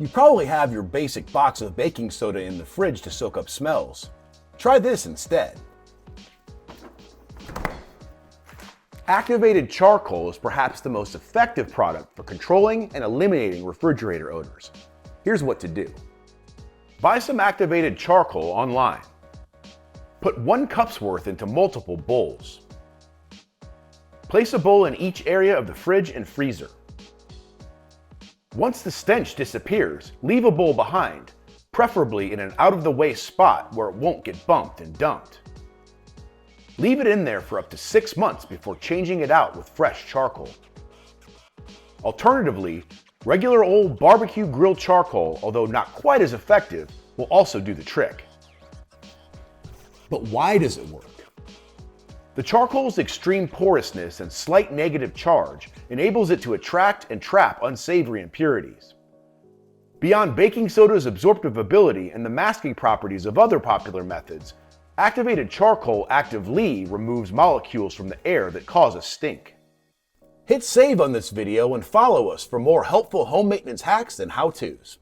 You probably have your basic box of baking soda in the fridge to soak up smells. Try this instead. Activated charcoal is perhaps the most effective product for controlling and eliminating refrigerator odors. Here's what to do. Buy some activated charcoal online. Put 1 cup's worth into multiple bowls. Place a bowl in each area of the fridge and freezer. Once the stench disappears, leave a bowl behind, preferably in an out-of-the-way spot where it won't get bumped and dumped. Leave it in there for up to 6 months before changing it out with fresh charcoal. Alternatively, regular old barbecue grill charcoal, although not quite as effective, will also do the trick. But why does it work? The charcoal's extreme porousness and slight negative charge enables it to attract and trap unsavory impurities. Beyond baking soda's absorptive ability and the masking properties of other popular methods, activated charcoal actively removes molecules from the air that cause a stink. Hit save on this video and follow us for more helpful home maintenance hacks and how-tos.